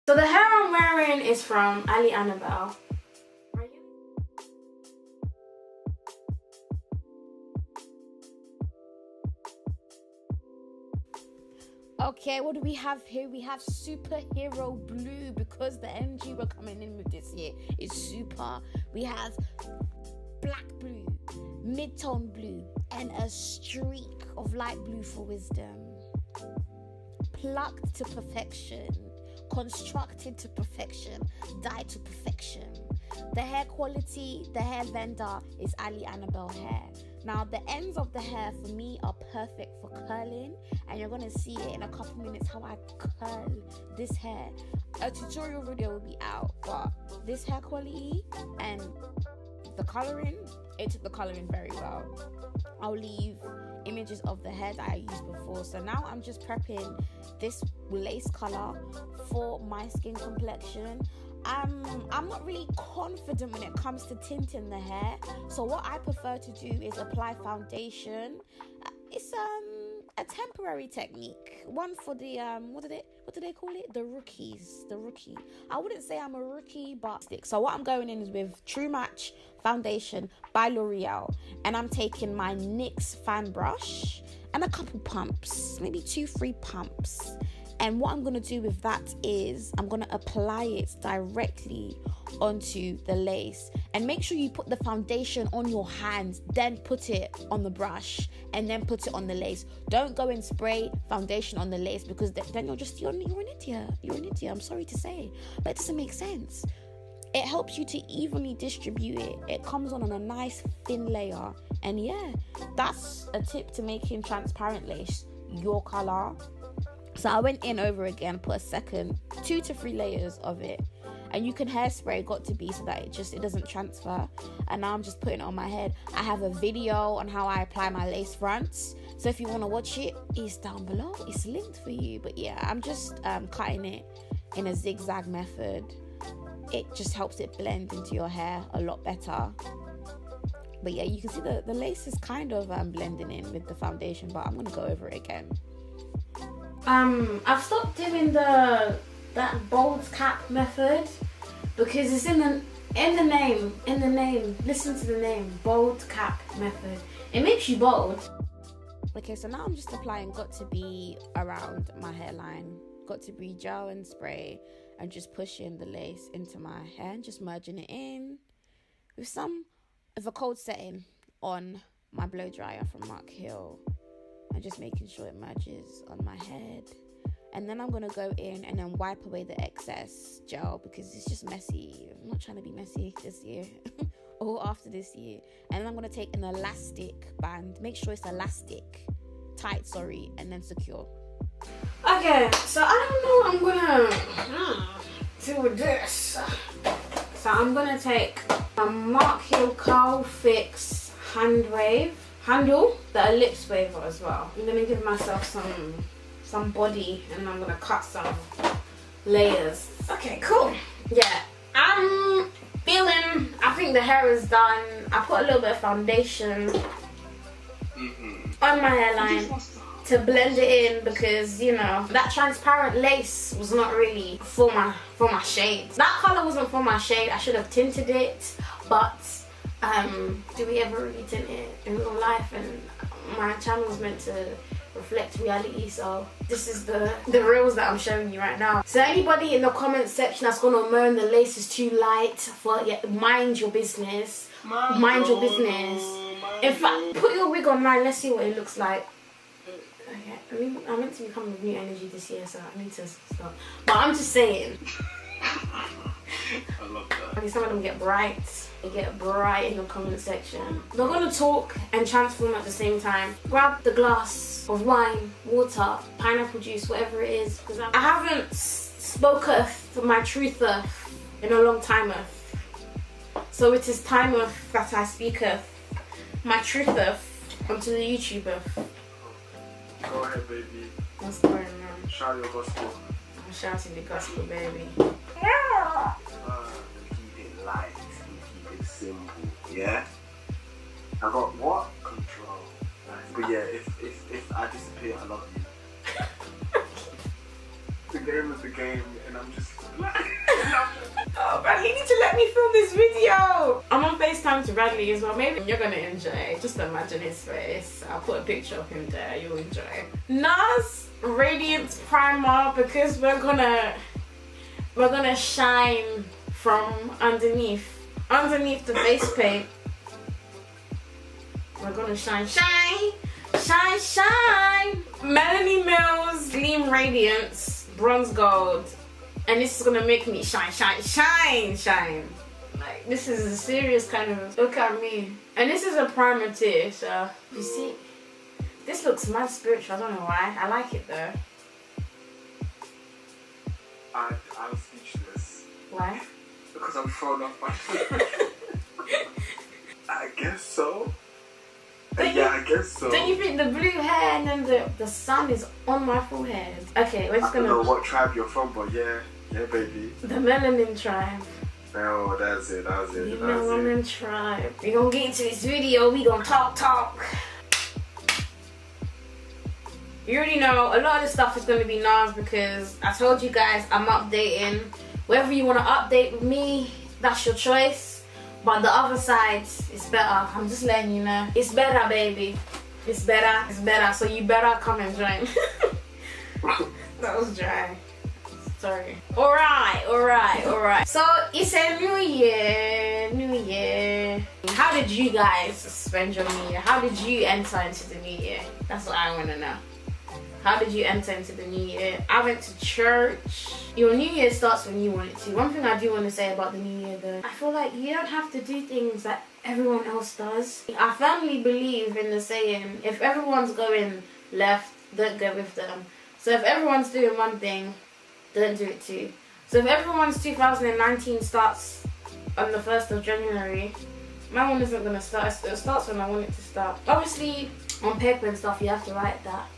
So the hair I'm wearing is from Annabelle. Okay, what do we have here? We have superhero blue, because the energy we're coming in with this year is super. We have black blue, mid-tone blue, and a streak of light blue for wisdom. Plucked to perfection, constructed to perfection, dyed to perfection. The hair quality, the hair vendor is Annabelle hair. Now the ends of the hair for me are perfect for curling, and you're gonna see it in a couple minutes how I curl this hair. A tutorial video will be out, but this hair quality and the coloring, it took the coloring very well. I'll leave images of the hair that I used before. So now I'm just prepping this lace color for my skin complexion. I'm not really confident when it comes to tinting the hair, so what I prefer to do is apply foundation. It's a temporary technique, one for the what do they call it, the rookie. I wouldn't say I'm a rookie, but so what I'm going in is with True Match foundation by L'Oreal, and I'm taking my NYX fan brush and a couple pumps, maybe 2-3 pumps. And what I'm going to do with that is I'm going to apply it directly onto the lace. And make sure you put the foundation on your hands, then put it on the brush, and then put it on the lace. Don't go and spray foundation on the lace, because then you're an idiot. You're an idiot, I'm sorry to say. But it doesn't make sense. It helps you to evenly distribute it. It comes on a nice thin layer. And yeah, that's a tip to making transparent lace your color. So I went in over again, put a second 2 to 3 layers of it, and you can hairspray, got to be, so that it doesn't transfer. And now I'm just putting it on my head. I have a video on how I apply my lace fronts, so if you want to watch it, it's down below, it's linked for you. But yeah, I'm just cutting it in a zigzag method. It just helps it blend into your hair a lot better. But yeah, you can see the lace is kind of blending in with the foundation, but I'm gonna go over it again. I've stopped doing that bold cap method, because it's in the name. Listen to the name, bold cap method. It makes you bold. Okay, so now I'm just applying Got to Be around my hairline. Got to Be gel and spray, and just pushing the lace into my hair and just merging it in with some of a cold setting on my blow dryer from Mark Hill. And just making sure it merges on my head. And then I'm going to go in and then wipe away the excess gel, because it's just messy. I'm not trying to be messy this year or after this year. And then I'm going to take an elastic band. Make sure it's tight, and then secure. Okay, so I don't know what I'm going to do with this. So I'm going to take a Mark Hill Curl Fix handle, the ellipse waver as well. I'm gonna give myself some body, and I'm gonna cut some layers. Okay, cool. Yeah, I'm feeling, I think the hair is done. I put a little bit of foundation on my hairline to blend it in, because you know that transparent lace was not really for my shade. That color wasn't for my shade. I should have tinted it, but do we ever really tint it in real life? And my channel is meant to reflect reality, so this is the reels that I'm showing you right now. So anybody in the comment section that's gonna moan the lace is too light, mind your business. Mind your business. In fact, put your wig on now, let's see what it looks like. Okay, I mean, I'm meant to be coming with new energy this year, so I need to stop. But I'm just saying. I love that. Okay, some of them get bright. They get bright in the comment section. We're gonna talk and transform at the same time. Grab the glass of wine, water, pineapple juice, whatever it is, because I haven't spoketh my trutheth in a long timeth. So it is timeth that I speaketh my trutheth onto the YouTubeth. Go ahead, baby. What's going on? Shout your gospel. I'm shouting the gospel, baby. We keep it light, we keep it simple, yeah? I got what? Control. But yeah, if I disappear, I love you. The game is the game, and I'm just Oh, Bradley, you need to let me film this video. I'm on FaceTime to Bradley as well. Maybe you're gonna enjoy it. Just imagine his face. I'll put a picture of him there. You'll enjoy it. NARS Radiance Primer, because we're gonna shine from underneath the face paint. We're gonna shine. Melanie Mills Gleam Radiance Bronze Gold. And this is gonna make me shine. Like, this is a serious kind of, look at me. And this is a primer too, so, you see, this looks mad spiritual, I don't know why. I like it though. I'm speechless. Why? Because I'm thrown off my I guess so. I guess so. Don't you think the blue hair and then the sun is on my forehead? Okay, we're just gonna... I don't know what tribe you're from, but yeah, baby. The melanin tribe. Oh, that's it. The melanin tribe. We're gonna get into this video, we gonna talk. You already know, a lot of this stuff is gonna be NARS because I told you guys I'm updating. Whether you wanna update with me, that's your choice. But the other side is better. I'm just letting you know. It's better, baby. It's better. So you better come and join. That was dry. Sorry. Alright. So it's a new year. How did you guys spend your new year? How did you enter into the new year? That's what I want to know. How did you enter into the new year? I went to church. Your new year starts when you want it to. One thing I do want to say about the new year though, I feel like you don't have to do things that everyone else does. I firmly believe in the saying, if everyone's going left, don't go with them. So if everyone's doing one thing, don't do it too. So if everyone's 2019 starts on the 1st of January, my one isn't going to start. It starts when I want it to start. Obviously, on paper and stuff, you have to write that.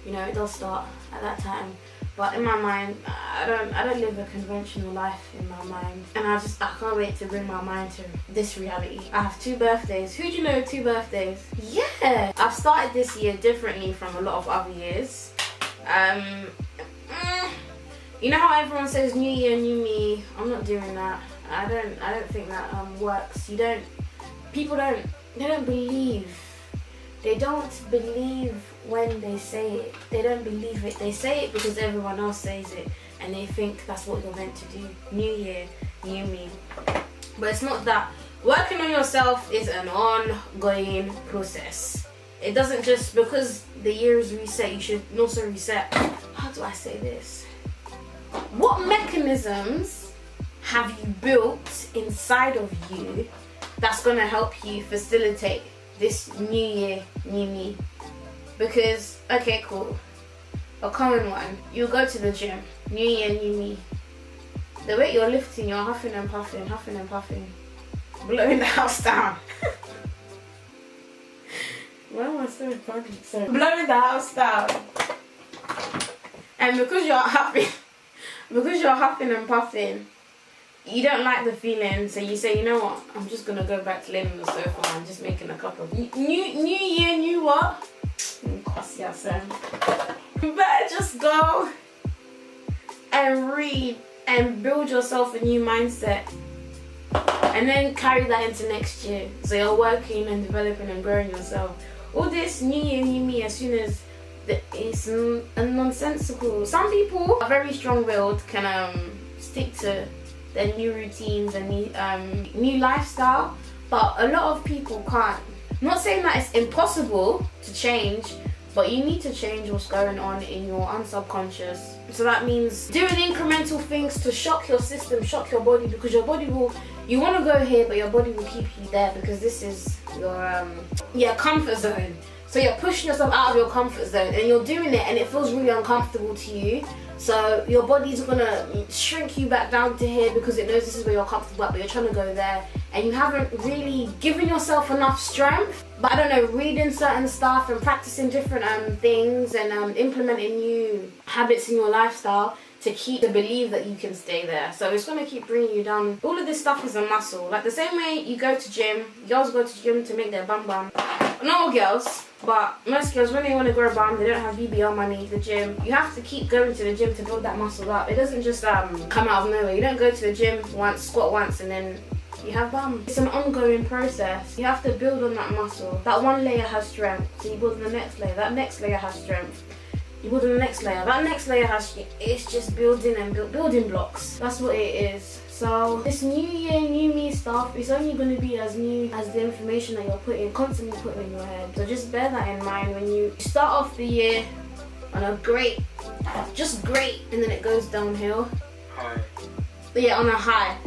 You know, it does start at that time. But in my mind, I don't live a conventional life in my mind. And I can't wait to bring my mind to this reality. I have 2 birthdays. Who do you know 2 birthdays? Yeah! I've started this year differently from a lot of other years. You know how everyone says new year, new me? I'm not doing that. I don't think that works. People don't believe. They don't believe when they say it. They don't believe it. They say it because everyone else says it and they think that's what you're meant to do. New year, new me. But it's not that. Working on yourself is an ongoing process. It doesn't just, because the year is reset, you should also reset. How do I say this? What mechanisms have you built inside of you that's going to help you facilitate this new year, new me? Because, okay, cool. A common one. You go to the gym. New year, new me. The weight you're lifting, you're huffing and puffing. Blowing the house down. Why am I so funny? Sorry. Blowing the house down. And because you're huffing and puffing, you don't like the feeling, so you say, you know what? I'm just gonna go back to laying on the sofa and just making a cup of new year, new what? You better just go and read and build yourself a new mindset, and then carry that into next year. So you're working and developing and growing yourself. All this new year, new me, as soon as it's nonsensical. Some people are very strong-willed, can stick to their new routines and new lifestyle, but a lot of people can't. I'm not saying that it's impossible to change, but you need to change what's going on in your unsubconscious. So that means doing incremental things to shock your system, shock your body, because your body will, you want to go here, but your body will keep you there because this is your comfort zone. So you're pushing yourself out of your comfort zone and you're doing it and it feels really uncomfortable to you. So your body's gonna shrink you back down to here because it knows this is where you're comfortable at, but you're trying to go there and you haven't really given yourself enough strength. But I don't know, reading certain stuff and practicing different things and implementing new habits in your lifestyle to believe that you can stay there. So it's gonna keep bringing you down. All of this stuff is a muscle. Like the same way you go to gym, girls go to gym to make their bum bum. Not all girls, But most girls, when they want to grow bum, they don't have BBL money, the gym. You have to keep going to the gym to build that muscle up. It doesn't just come out of nowhere. You don't go to the gym once, squat once, and then you have bum. It's an ongoing process. You have to build on that muscle. That one layer has strength, so you build on the next layer. That next layer has strength. You build on the next layer. That next layer has, it's just building and building blocks. That's what it is. So this new year, new me stuff is only going to be as new as the information that you're constantly putting in your head. So just bear that in mind when you start off the year on a just great, and then it goes downhill. High. Yeah, on a high.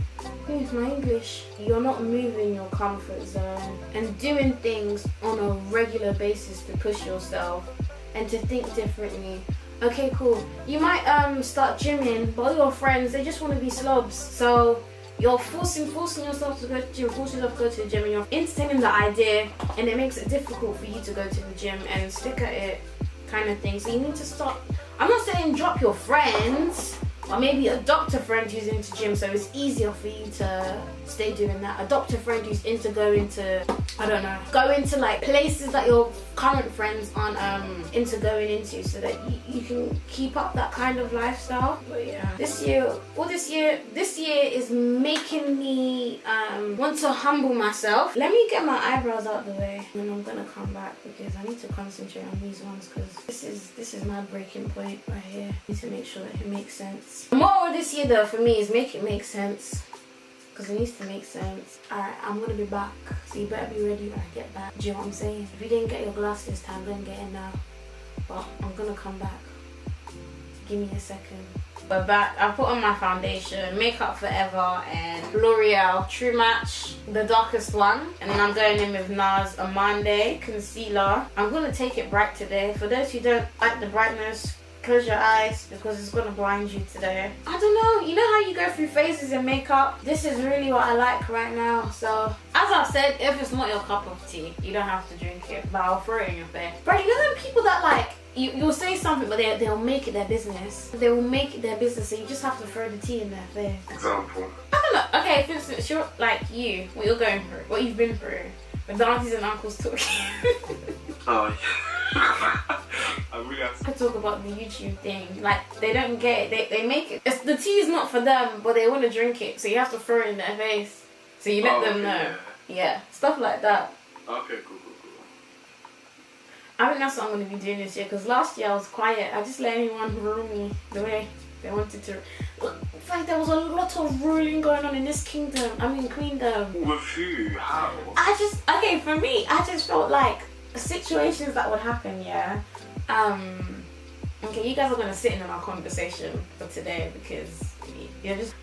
My English. You're not moving your comfort zone and doing things on a regular basis to push yourself and to think differently. Okay, cool. You might start gymming, but all your friends, they just want to be slobs. So you're forcing yourself to go to the gym, forcing yourself to go to the gym, and you're entertaining the idea, and it makes it difficult for you to go to the gym and stick at it, kind of thing. So you need to start. I'm not saying drop your friends, or maybe adopt a friend who's into gym, so it's easier for you to stay doing that. Adopt a friend who's into going to, I don't know, go into like places that your current friends aren't into going into, so that you can keep up that kind of lifestyle. But yeah, this year is making me want to humble myself. Let me get my eyebrows out the way, and then I'm gonna come back because I need to concentrate on these ones, because this is my breaking point right here. I need to make sure that it makes sense. The moral of this year though for me is make it make sense. Because it needs to make sense. Alright, I'm going to be back. So you better be ready when I get back. Do you know what I'm saying? If you didn't get your glass this time, don't get it now. But I'm going to come back. Give me a second. We're back. I put on my foundation, Makeup Forever and L'Oreal True Match, the darkest one. And then I'm going in with NARS Amande Concealer. I'm going to take it bright today. For those who don't like the brightness, close your eyes because it's gonna blind you today. I don't know, you know how you go through phases in makeup? This is really what I like right now. So as I've said, if it's not your cup of tea, you don't have to drink it, but I'll throw it in your face. But you know them people that like, you'll say something but they'll make it their business. They will make it their business, so you just have to throw the tea in their face. Example. I don't know, okay, for instance, you're like you, what you're going through, what you've been through, with the aunties and uncles talking. Oh yeah. I really have to talk about the YouTube thing. Like, they don't get it. They make it. The tea is not for them, but they want to drink it, so you have to throw it in their face. So you let them know. Yeah, stuff like that. Okay, cool. I think that's what I'm going to be doing this year, because last year I was quiet. I just let anyone rule me the way they wanted to. In fact, there was a lot of ruling going on in this queendom. With who? How? Okay, for me, I just felt like situations that would happen, yeah. Okay, you guys are gonna sit in on our conversation for today because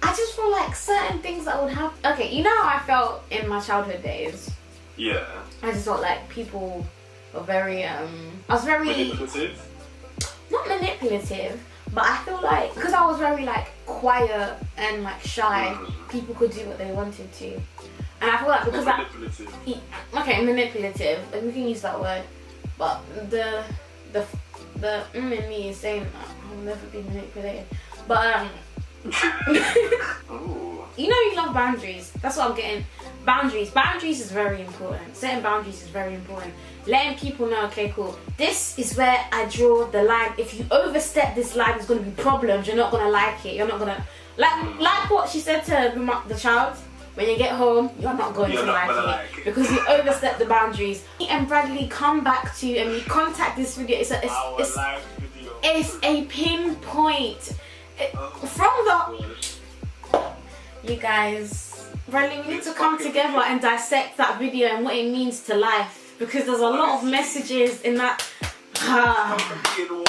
I just feel like certain things that would happen. Okay, you know how I felt in my childhood days? Yeah. I just felt like people were very I was very manipulative? Not manipulative, but I feel like because I was very like quiet and like shy, people could do what they wanted to. And I feel like because manipulative, like we can use that word, but the in me is saying I'll never be manipulated. But you know you love boundaries. That's what I'm getting. Boundaries is very important. Setting boundaries is very important. Letting people know, okay, cool, this is where I draw the line. If you overstep this line, there's going to be problems. You're not going to like it. You're not going to like what she said to the child. When you get home, you're not going to like it because you overstep the boundaries. And Bradley, come back to and we contact this video. It's a pinpoint you guys. Bradley, we need to come together and dissect that video and what it means to life, because there's a lot of messages in that. You know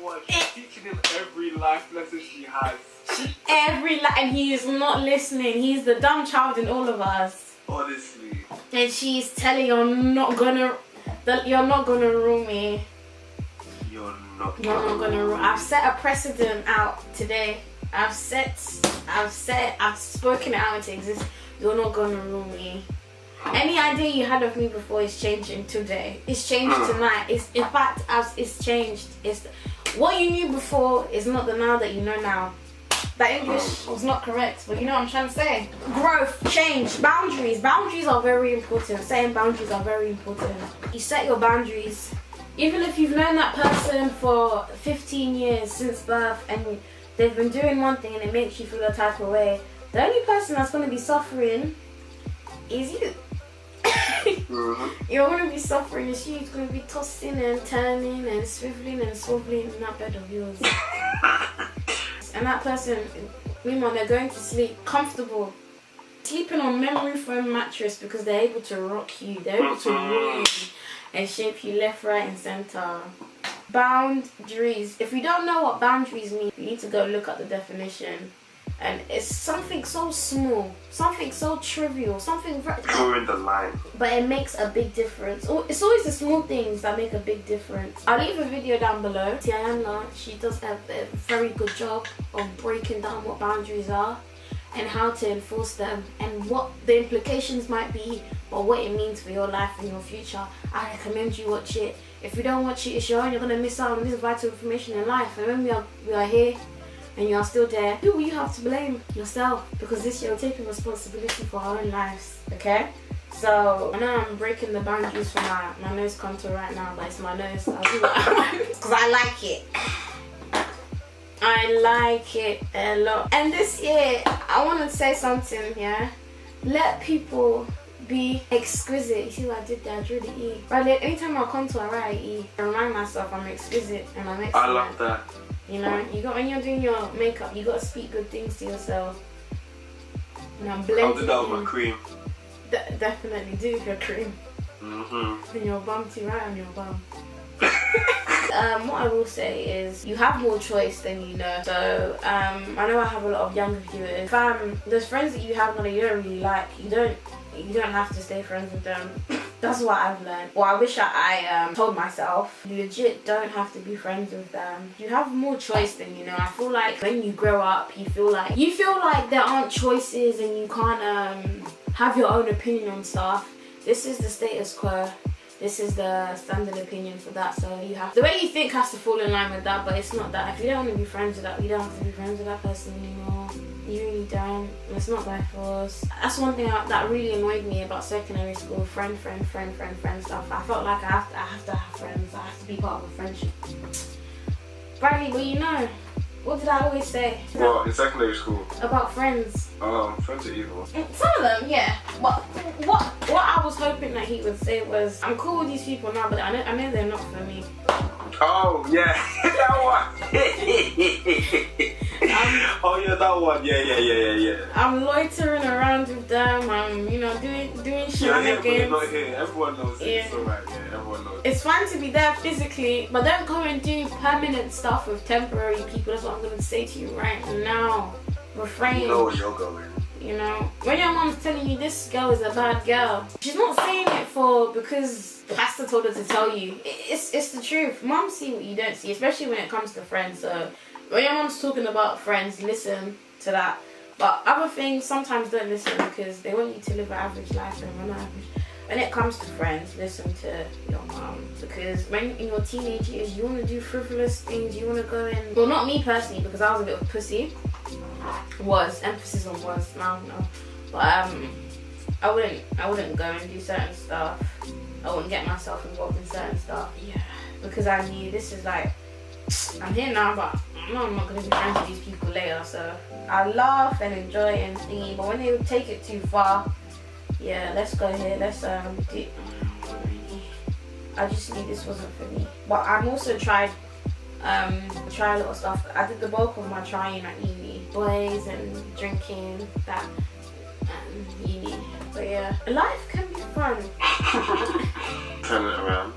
what? She's teaching him every life lesson she has. And he is not listening. He's the dumb child in all of us. Honestly. And she's telling you're not gonna rule me. You're not gonna rule. I've set a precedent out today. I've spoken it out into existence. You're not gonna rule me. Any idea you had of me before is changing today. It's changed tonight. In fact, it's changed. It's what you knew before is not the now that you know now. That English was not correct, but you know what I'm trying to say. Growth, change, boundaries. Boundaries are very important. Setting boundaries are very important. You set your boundaries. Even if you've known that person for 15 years since birth and they've been doing one thing and it makes you feel a type of way, the only person that's going to be suffering is you. You're going to be suffering and she's going to be tossing and turning and swiveling and swiveling in that bed of yours. And that person, meanwhile, they're going to sleep comfortable, sleeping on memory foam mattress because they're able to rock you, they're able to roll you and shape you left, right and center. Boundaries. If you don't know what boundaries mean, you need to go look at the definition. And it's something so small, something so trivial, something very... Drawing the line. But it makes a big difference. It's always the small things that make a big difference. I'll leave a video down below. Tiana, she does a very good job of breaking down what boundaries are and how to enforce them and what the implications might be or what it means for your life and your future. I recommend you watch it. If you don't watch it, it's your own. You're going to miss out on this vital information in life. And when we are here, and you are still there, who will you have to blame? Yourself, because this year we're taking responsibility for our own lives, okay? So I know I'm breaking the boundaries for my nose contour right now, but it's my nose. I'll do what I want because I like it. I like it a lot. And this year I want to say something, yeah? Let people be exquisite. You see what I did there? I drew the E. Right, anytime I contour, I write E. I remind myself I'm exquisite and I'm excellent. I love that. You know, when you're doing your makeup, you gotta speak good things to yourself. And I'm blending. I'll do that with my cream. Definitely do your cream. And your bum too, right on your bum. What I will say is you have more choice than you know. So I know I have a lot of younger viewers. There's friends that you have that you don't really like. You don't have to stay friends with them. That's what I've learned. Well, I wish I told myself. You legit don't have to be friends with them. You have more choice than you know. I feel like when you grow up, you feel like there aren't choices and you can't have your own opinion on stuff. This is the status quo. This is the standard opinion for that. So you have the way you think has to fall in line with that, but it's not that. If you don't want to be friends with that, you don't have to be friends with that person anymore. You really don't. It's not by force. That's one thing that really annoyed me about secondary school. Friend stuff. I felt like I have to have friends. I have to be part of a friendship. Bradley, well, you know, what did I always say? Well, in secondary school? About friends. Friends are evil. Some of them, yeah. But what I was hoping that he would say was, I'm cool with these people now, but I know they're not for me. Oh, yeah. That one. Oh, yeah, that one. Yeah. I'm loitering around with them. I'm, doing shenanigans. Yeah, but not here. Everyone knows it. It's alright. Yeah, everyone knows. It's fine to be there physically, but don't go and do permanent stuff with temporary people. That's what I'm going to say to you right now. Refrain. You know where you're going. You know, when your mom's telling you this girl is a bad girl, she's not saying it because the pastor told her to tell you. It's the truth. Moms see what you don't see, especially when it comes to friends. So when your mom's talking about friends, listen to that. But other things, sometimes don't listen because they want you to live an average life and run average. When it comes to friends, listen to your mom, because when in your teenage years you want to do frivolous things, you want to go in. Well, not me personally, because I was a bit of a pussy. Emphasis on was, now no. But I wouldn't go and do certain stuff. I wouldn't get myself involved in certain stuff. Yeah, because I knew this is like, I'm here now, but I'm not gonna be friends with these people later. So I laugh and enjoy and thingy, but when they would take it too far, yeah, let's go here. Let's do. I just knew this wasn't for me. But I'm also tried a little stuff. I did the bulk of my trying at uni. Boys and drinking, that uni. But yeah, life can be fun. Turn it around.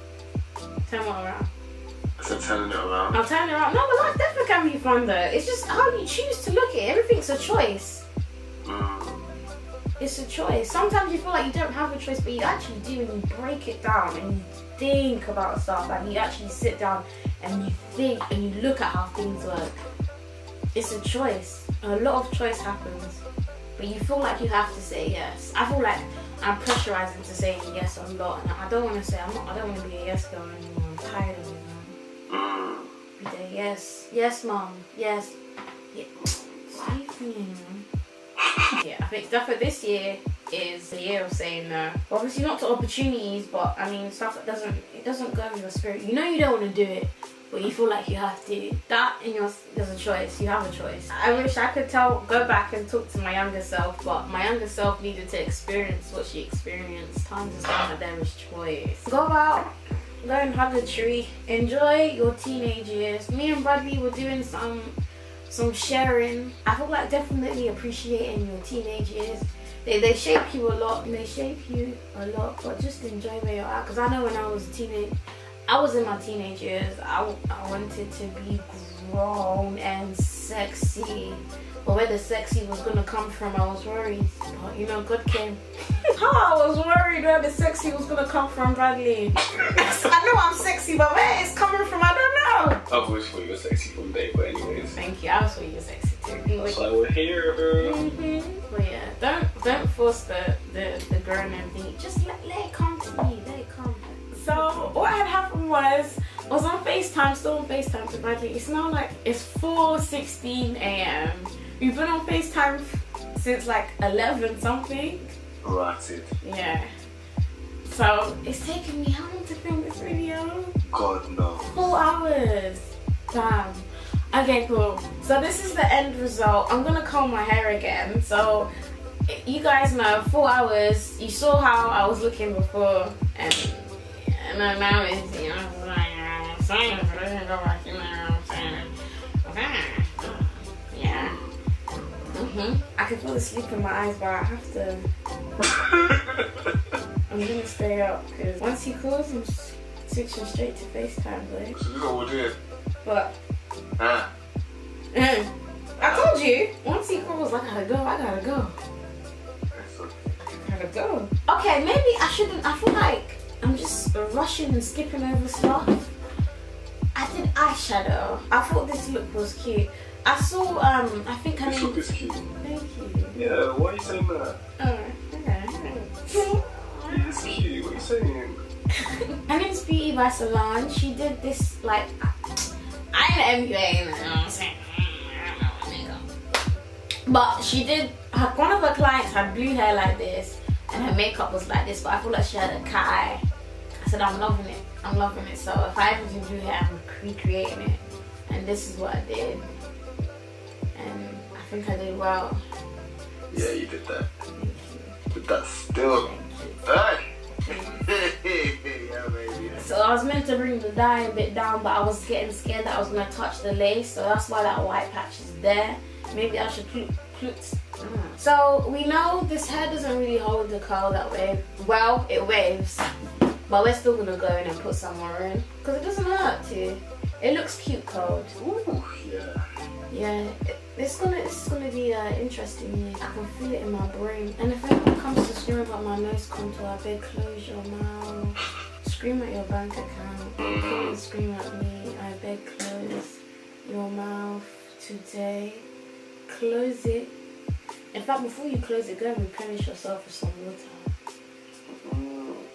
Turn what around? I said turning it around. I'll turn it around. No, but life definitely can be fun though. It's just how you choose to look at it. Everything's a choice. It's a choice. Sometimes you feel like you don't have a choice, but you actually do, and you break it down and you think about stuff. Like you actually sit down and you think and you look at how things work. It's a choice. A lot of choice happens, but you feel like you have to say yes. I feel like I'm pressurizing to say yes a lot, and I don't want to say I don't want to be a yes girl anymore. I'm tired of it, man. Be there, yes, mom, yes. Yeah. Yeah, I think definitely this year is the year of saying no. Obviously not to opportunities, but I mean stuff that doesn't go with your spirit. You know you don't want to do it, but you feel like you have to. That in your, there's a choice. You have a choice. I wish I could go back and talk to my younger self, but my younger self needed to experience what she experienced. Times is that there is choice. Go out, go and hug a tree. Enjoy your teenage years. Me and Bradley were doing some sharing. I feel like definitely appreciating your teenage years. They shape you a lot. But just enjoy where you're at. Because I know when I was in my teenage years, I wanted to be grown and sexy. But where the sexy was gonna come from, I was worried. But you know, God came. I was worried where the sexy was gonna come from, Bradley. I know I'm sexy, but where it's coming from, I don't know. I've always thought you were sexy from day, but anyways. Thank you. I was thought you were sexy too. That's why we're here. But yeah, don't force the Grwm thing. Just let it come to me. Let it come. So what had happened was I was on FaceTime, still on FaceTime to Bradley. It's now like it's 4:16 a.m. We've been on FaceTime since like 11 something. Ratted. Yeah. So it's taken me how long to film this video? God knows. 4 hours. Damn. Okay, cool. So this is the end result. I'm gonna comb my hair again. So you guys know 4 hours. You saw how I was looking before, and now it's, you know, yeah. I can fall asleep in my eyes, but I have to. I'm gonna stay up because once he calls, I'm switching straight to FaceTime, boy. So this is what we're doing. What? Ah. I told you. Once he calls, I gotta go. I gotta go. Okay, maybe I shouldn't. I feel like I'm just rushing and skipping over stuff. I did eyeshadow. I thought this look was cute. I saw, I think her This name... look is cute. Thank you. Yeah, why are you saying that? Oh, okay. Yeah, it's cute. What are you saying? Her name's Beauty by Salon. She did this, like... I'm an MBA, you know what I'm saying? But she did... One of her clients had blue hair like this, and her makeup was like this, but I feel like she had a cat eye. I said, I'm loving it. So if I ever do blue hair, I'm recreating it. And this is what I did. And I think I did well. Yeah, you did that. Thank you. But that's still... Thank Hey! Yeah, baby. you. So I was meant to bring the dye a bit down, but I was getting scared that I was going to touch the lace. So that's why that white patch is there. Maybe I should So we know this hair doesn't really hold the curl that way. Well, it waves. But we're still going to go in and put some more in. Because it doesn't hurt to. It looks cute cold. Ooh, yeah. Yeah, it's gonna be interesting year. I can feel it in my brain. And if anyone comes to scream about my nose contour, I beg close your mouth. Scream at your bank account. Come and scream at me. I beg close your mouth today. Close it. In fact, before you close it, go and replenish yourself with some water.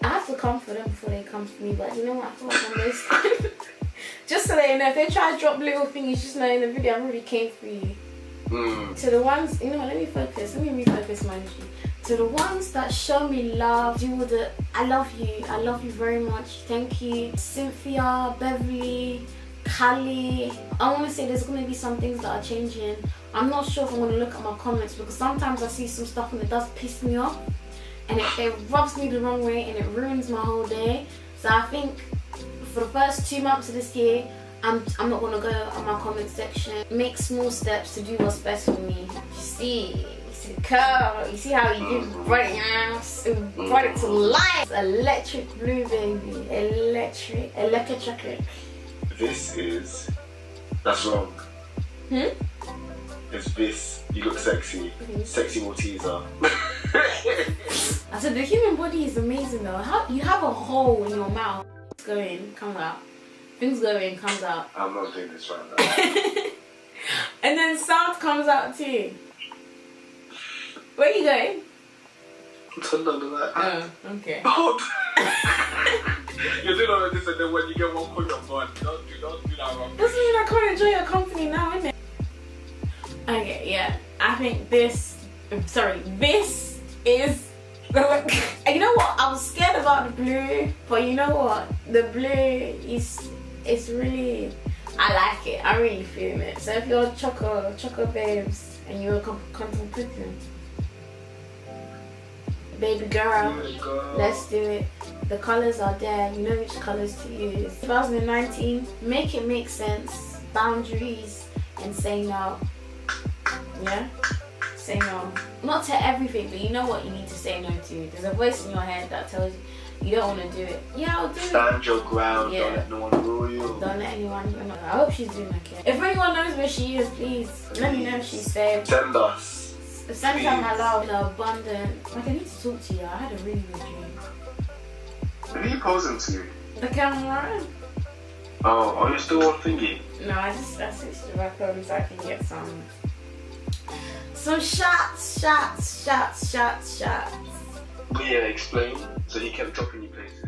I have to come for them before they come for me, but you know what? I feel like I'm wasting. Just so they know, if they try to drop little things, just know in the video I really came for you. To the ones, you know, let me refocus my energy. To the ones that show me love, do the I love you very much, thank you. Cynthia, Beverly, Callie. I want to say there's going to be some things that are changing. I'm not sure if I'm going to look at my comments because sometimes I see some stuff and it does piss me off. And it rubs me the wrong way and it ruins my whole day. So I think for the first 2 months of this year, I'm not gonna go on my comment section. Make small steps to do what's best for me. You see the curl. You see how you brought it to life. It's electric blue, baby. Electric. That's wrong. It's this. You look sexy. Sexy Malteser. I said the human body is amazing though. How you have a hole in your mouth. Go in, comes out. Things go in, comes out. I'm not doing this right now. And then sound comes out too. Where are you going? Turn on the light. Oh, okay. Oh. You're doing all of this and then when you get one call, you're gone. Don't do that wrong. Doesn't mean I can't enjoy your company now, innit? Okay, yeah. I think this is the look. You know what? I was scared about the blue, but you know what? The blue it's really, I like it. I really feel it. So if you're choco babes and you're contemplating, baby girl, let's do it. The colors are there. You know which colors to use. 2019, make it make sense. Boundaries and say no. Yeah? Say no. Not to everything, but you know what you need to say no to. There's a voice in your head that tells you don't want to do it. Yeah, I'll do it. Stand your ground. Yeah. Don't let no one rule you. Don't let anyone know. I hope she's doing okay. If anyone knows where she is, please let me know if she's safe. Send us. Send her my love, the abundant. Like, I need to talk to you. I had a really good dream. What are you posing to? The camera. Oh, are you still on thingy? No, I switched it back on so I can get some shots. Yeah, explain. So he kept dropping you places.